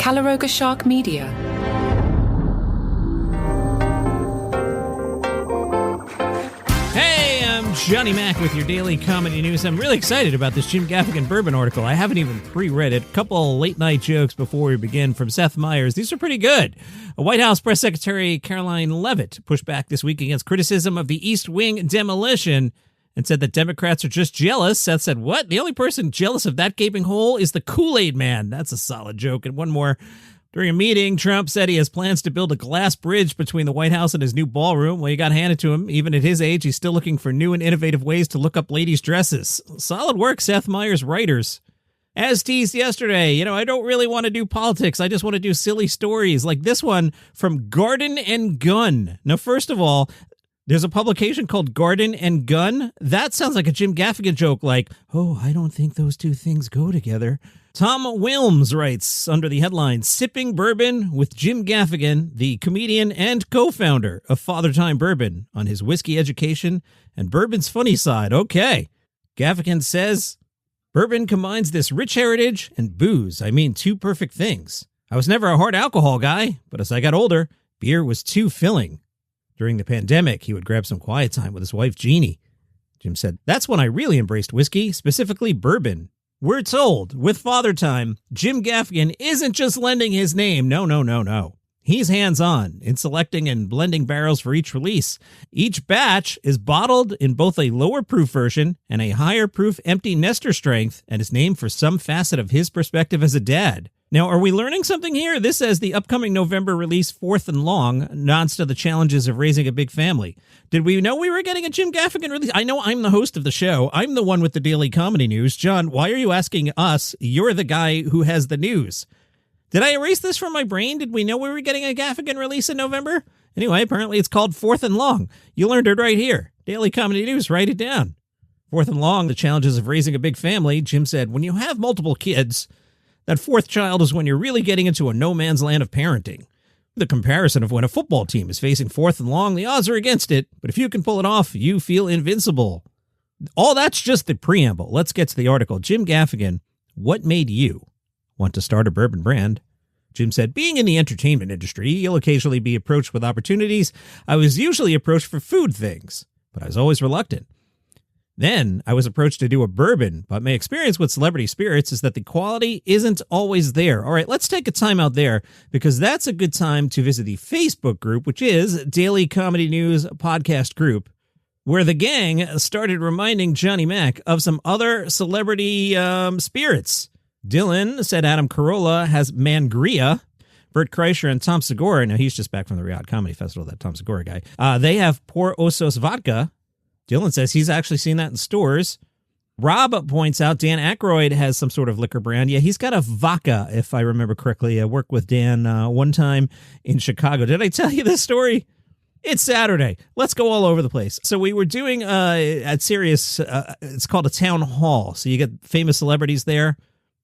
Calaroga Shark Media. Hey, I'm Johnny Mac with your daily comedy news. I'm really excited about this Jim Gaffigan Bourbon article. I haven't even pre-read it. A couple late-night jokes before we begin from Seth Meyers. These are pretty good. White House Press Secretary Caroline Leavitt pushed back this week against criticism of the East Wing demolition and said that Democrats are just jealous. Seth said, what? The only person jealous of that gaping hole is the Kool-Aid man. That's a solid joke. And one more. During a meeting, Trump said he has plans to build a glass bridge between the White House and his new ballroom. Well, you got handed to him. Even at his age, he's still looking for new and innovative ways to look up ladies' dresses. Solid work, Seth Meyers writers. As teased yesterday, I don't really want to do politics. I just want to do silly stories like this one from Garden and Gun. Now, first of all, there's a publication called Garden and Gun. That sounds like a Jim Gaffigan joke like, oh, I don't think those two things go together. Tom Wilms writes under the headline, Sipping Bourbon with Jim Gaffigan, the comedian and co-founder of Father Time Bourbon, on his whiskey education and bourbon's funny side. Okay. Gaffigan says, bourbon combines this rich heritage and booze. I mean, two perfect things. I was never a hard alcohol guy, but as I got older, beer was too filling. During the pandemic, he would grab some quiet time with his wife, Jeannie. Jim said, that's when I really embraced whiskey, specifically bourbon. We're told, with Father Time, Jim Gaffigan isn't just lending his name. No. He's hands-on in selecting and blending barrels for each release. Each batch is bottled in both a lower-proof version and a higher-proof empty nester strength and is named for some facet of his perspective as a dad. Now, are we learning something here? This says the upcoming November release, Fourth and Long, nods to the challenges of raising a big family. Did we know we were getting a Jim Gaffigan release? I know I'm the host of the show. I'm the one with the daily comedy news. John, why are you asking us? You're the guy who has the news. Did I erase this from my brain? Did we know we were getting a Gaffigan release in November? Anyway, apparently it's called Fourth and Long. You learned it right here. Daily comedy news, write it down. Fourth and Long, the challenges of raising a big family. Jim said, when you have multiple kids, that fourth child is when you're really getting into a no man's land of parenting. The comparison of when a football team is facing fourth and long, the odds are against it, but if you can pull it off, you feel invincible. All that's just the preamble. Let's get to the article. Jim Gaffigan, what made you want to start a bourbon brand? Jim said, being in the entertainment industry, you'll occasionally be approached with opportunities. I was usually approached for food things, but I was always reluctant. Then I was approached to do a bourbon, but my experience with celebrity spirits is that the quality isn't always there. All right, let's take a time out there because that's a good time to visit the Facebook group, which is Daily Comedy News Podcast Group, where the gang started reminding Johnny Mac of some other celebrity spirits. Dylan said Adam Corolla has Mangria. Bert Kreischer and Tom Segura, now he's just back from the Riyadh Comedy Festival, that Tom Segura guy. They have Por Osos Vodka. Dylan says he's actually seen that in stores. Rob points out Dan Aykroyd has some sort of liquor brand. Yeah, he's got a Vodka, if I remember correctly. I worked with Dan one time in Chicago. Did I tell you this story? It's Saturday. Let's go all over the place. So we were doing at Sirius, it's called a town hall. So you get famous celebrities there.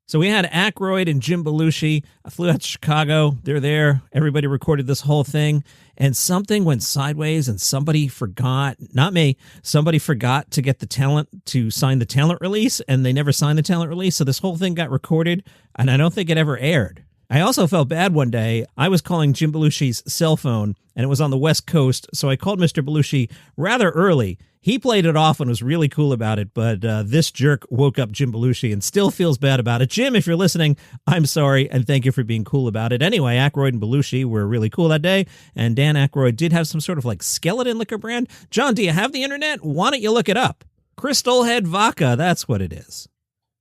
So we had Aykroyd and Jim Belushi. I flew out to Chicago. They're there. Everybody recorded this whole thing. And something went sideways and somebody forgot, not me, somebody forgot to get the talent to sign the talent release, and they never signed the talent release. So this whole thing got recorded, and I don't think it ever aired. I also felt bad one day. I was calling Jim Belushi's cell phone, and it was on the West Coast, so I called Mr. Belushi rather early. He played it off and was really cool about it, but this jerk woke up Jim Belushi and still feels bad about it. Jim, if you're listening, I'm sorry, and thank you for being cool about it. Anyway, Aykroyd and Belushi were really cool that day, and Dan Aykroyd did have some sort of like skeleton liquor brand. John, do you have the internet? Why don't you look it up? Crystal Head Vodka, that's what it is.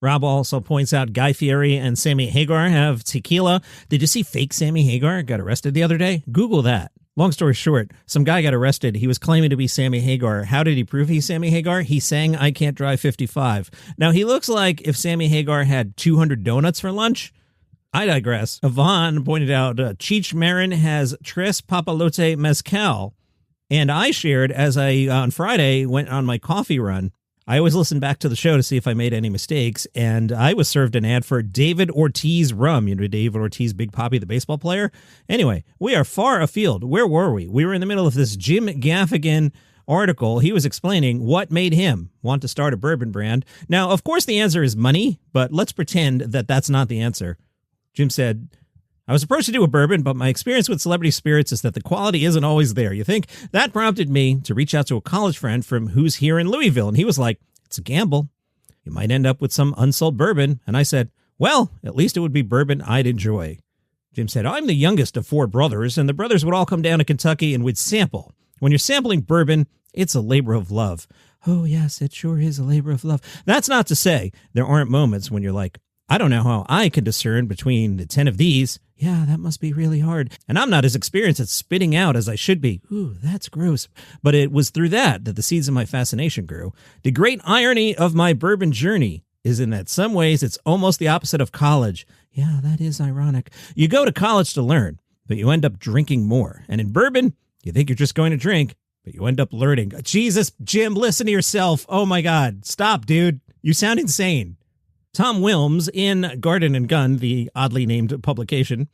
Rob also points out Guy Fieri and Sammy Hagar have tequila. Did you see fake Sammy Hagar got arrested the other day? Google that. Long story short, some guy got arrested. He was claiming to be Sammy Hagar. How did he prove he's Sammy Hagar? He sang I Can't Drive 55. Now, he looks like if Sammy Hagar had 200 donuts for lunch. I digress. Yvonne pointed out Cheech Marin has Tres Papalote Mezcal. And I shared, as I, on Friday, went on my coffee run, I always listen back to the show to see if I made any mistakes, and I was served an ad for David Ortiz rum. You know, David Ortiz, Big Papi, the baseball player? Anyway, we are far afield. Where were we? We were in the middle of this Jim Gaffigan article. He was explaining what made him want to start a bourbon brand. Now, of course, the answer is money, but let's pretend that that's not the answer. Jim said, I was approached to do a bourbon, but my experience with celebrity spirits is that the quality isn't always there. You think? That prompted me to reach out to a college friend from who's here in Louisville, and he was like, it's a gamble. You might end up with some unsold bourbon. And I said, well, at least it would be bourbon I'd enjoy. Jim said, I'm the youngest of 4 brothers, and the brothers would all come down to Kentucky and would sample. When you're sampling bourbon, it's a labor of love. Oh, yes, it sure is a labor of love. That's not to say there aren't moments when you're like, I don't know how I can discern between the 10 of these. Yeah, that must be really hard. And I'm not as experienced at spitting out as I should be. Ooh, that's gross. But it was through that the seeds of my fascination grew. The great irony of my bourbon journey is in that some ways it's almost the opposite of college. Yeah, that is ironic. You go to college to learn, but you end up drinking more. And in bourbon, you think you're just going to drink, but you end up learning. Jesus, Jim, listen to yourself. Oh my God. Stop, dude. You sound insane. Tom Wilms in Garden and Gun, the oddly named publication,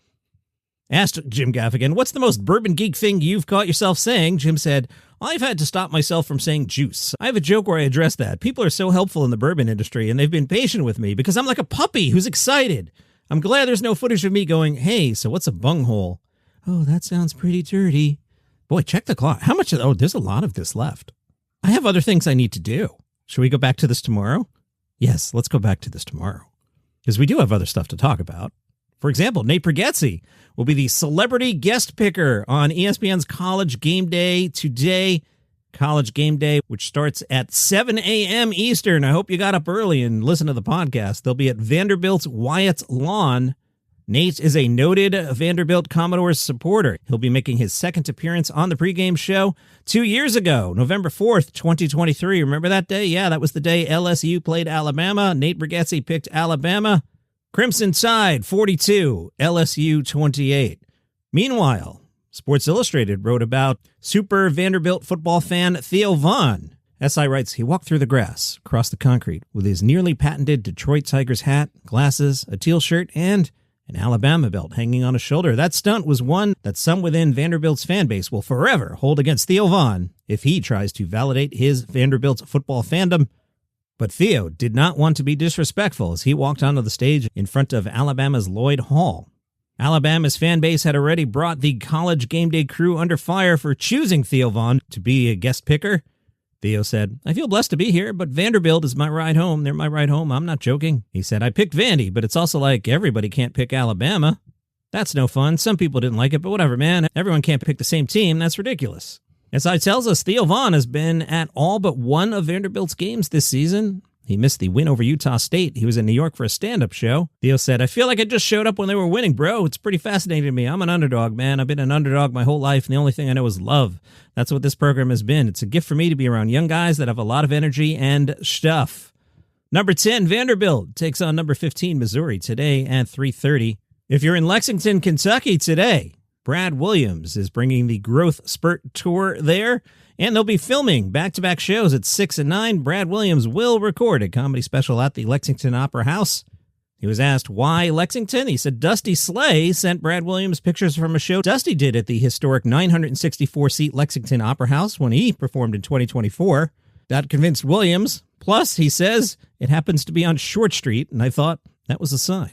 asked Jim Gaffigan, what's the most bourbon geek thing you've caught yourself saying? Jim said, I've had to stop myself from saying juice. I have a joke where I address that. People are so helpful in the bourbon industry, and they've been patient with me because I'm like a puppy who's excited. I'm glad there's no footage of me going, hey, so what's a bunghole? Oh, that sounds pretty dirty. Boy, check the clock. How much? Oh, there's a lot of this left. I have other things I need to do. Should we go back to this tomorrow? Yes, let's go back to this tomorrow, because we do have other stuff to talk about. For example, Nate Bargatze will be the celebrity guest picker on ESPN's College GameDay today. College GameDay, which starts at 7 a.m. Eastern. I hope you got up early and listened to the podcast. They'll be at Vanderbilt's Wyatt Lawn. Nate is a noted Vanderbilt Commodores supporter. He'll be making his second appearance on the pregame show 2 years ago, November 4th, 2023. Remember that day? Yeah, that was the day LSU played Alabama. Nate Bargatze picked Alabama. Crimson Tide, 42, LSU 28. Meanwhile, Sports Illustrated wrote about Super Vanderbilt football fan Theo Vaughn. SI writes, he walked through the grass, across the concrete, with his nearly patented Detroit Tigers hat, glasses, a teal shirt, and an Alabama belt hanging on his shoulder. That stunt was one that some within Vanderbilt's fan base will forever hold against Theo Vaughn if he tries to validate his Vanderbilt football fandom. But Theo did not want to be disrespectful as he walked onto the stage in front of Alabama's Lloyd Hall. Alabama's fan base had already brought the College GameDay crew under fire for choosing Theo Vaughn to be a guest picker. Theo said, I feel blessed to be here, but Vanderbilt is my ride home. They're my ride home. I'm not joking. He said, I picked Vandy, but it's also like everybody can't pick Alabama. That's no fun. Some people didn't like it, but whatever, man. Everyone can't pick the same team. That's ridiculous. SI tells us Theo Vaughn has been at all but one of Vanderbilt's games this season. He missed the win over Utah State. He was in New York for a stand-up show. Theo said, I feel like I just showed up when they were winning, bro. It's pretty fascinating to me. I'm an underdog, man. I've been an underdog my whole life, and the only thing I know is love. That's what this program has been. It's a gift for me to be around young guys that have a lot of energy and stuff. Number 10, Vanderbilt takes on number 15, Missouri, today at 3:30. If you're in Lexington, Kentucky today, Brad Williams is bringing the Growth Spurt Tour there. And they'll be filming back-to-back shows at 6 and 9. Brad Williams will record a comedy special at the Lexington Opera House. He was asked why Lexington. He said Dusty Slay sent Brad Williams pictures from a show Dusty did at the historic 964-seat Lexington Opera House when he performed in 2024. That convinced Williams. Plus, he says, it happens to be on Short Street, and I thought that was a sign.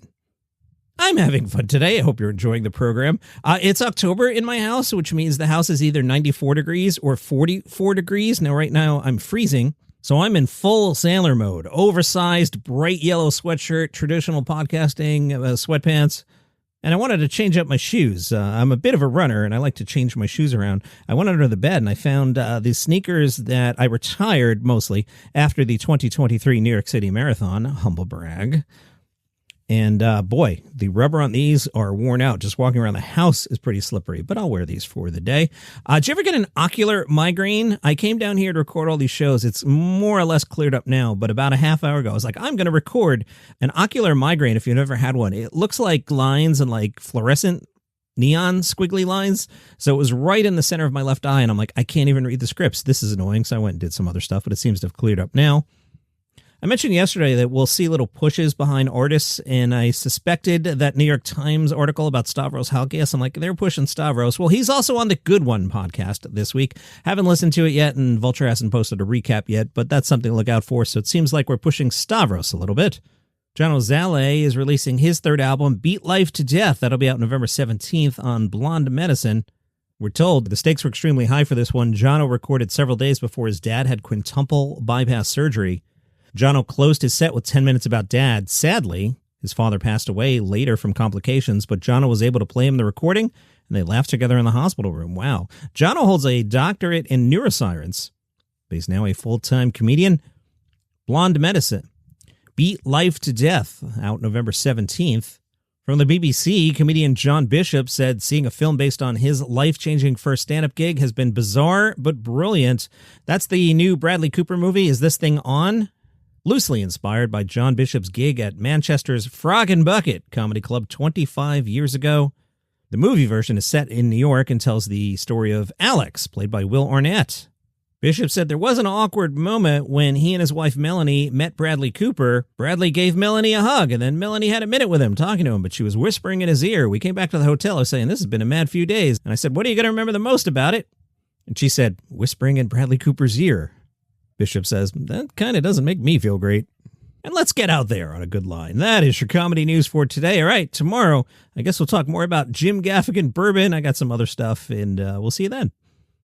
I'm having fun today. I hope you're enjoying the program. It's October in my house, which means the house is either 94 degrees or 44 degrees. Now, right now, I'm freezing, so I'm in full sailor mode. Oversized, bright yellow sweatshirt, traditional podcasting, sweatpants. And I wanted to change up my shoes. I'm a bit of a runner, and I like to change my shoes around. I went under the bed, and I found these sneakers that I retired mostly after the 2023 New York City Marathon. Humble brag. And boy, the rubber on these are worn out. Just walking around the house is pretty slippery, but I'll wear these for the day. Did you ever get an ocular migraine? I came down here to record all these shows. It's more or less cleared up now, but about a half hour ago, I was like, I'm going to record an ocular migraine if you've never had one. It looks like lines and like fluorescent neon squiggly lines. So it was right in the center of my left eye, and I'm like, I can't even read the scripts. This is annoying. So I went and did some other stuff, but it seems to have cleared up now. I mentioned yesterday that we'll see little pushes behind artists, and I suspected that New York Times article about Stavros Halkias. I'm like, they're pushing Stavros. Well, he's also on the Good One podcast this week. Haven't listened to it yet, and Vulture hasn't posted a recap yet, but that's something to look out for. So it seems like we're pushing Stavros a little bit. Jono Zalay is releasing his third album, Beat Life to Death. That'll be out November 17th on Blonde Medicine. We're told the stakes were extremely high for this one. Jono recorded several days before his dad had quintuple bypass surgery. Jono closed his set with 10 minutes about Dad. Sadly, his father passed away later from complications, but Jono was able to play him the recording, and they laughed together in the hospital room. Wow. Jono holds a doctorate in neuroscience, but he's now a full-time comedian. Blonde Medicine. Beat Life to Death, out November 17th. From the BBC, comedian John Bishop said seeing a film based on his life-changing first stand-up gig has been bizarre but brilliant. That's the new Bradley Cooper movie, Is This Thing On? Loosely inspired by John Bishop's gig at Manchester's Frog and Bucket Comedy Club 25 years ago. The movie version is set in New York and tells the story of Alex, played by Will Arnett. Bishop said there was an awkward moment when he and his wife Melanie met Bradley Cooper. Bradley gave Melanie a hug, and then Melanie had a minute with him, talking to him, but she was whispering in his ear. We came back to the hotel, I was saying, this has been a mad few days. And I said, what are you going to remember the most about it? And she said, whispering in Bradley Cooper's ear. Bishop says, that kind of doesn't make me feel great. And let's get out there on a good line. That is your comedy news for today. All right, tomorrow, I guess we'll talk more about Jim Gaffigan Bourbon. I got some other stuff, and we'll see you then.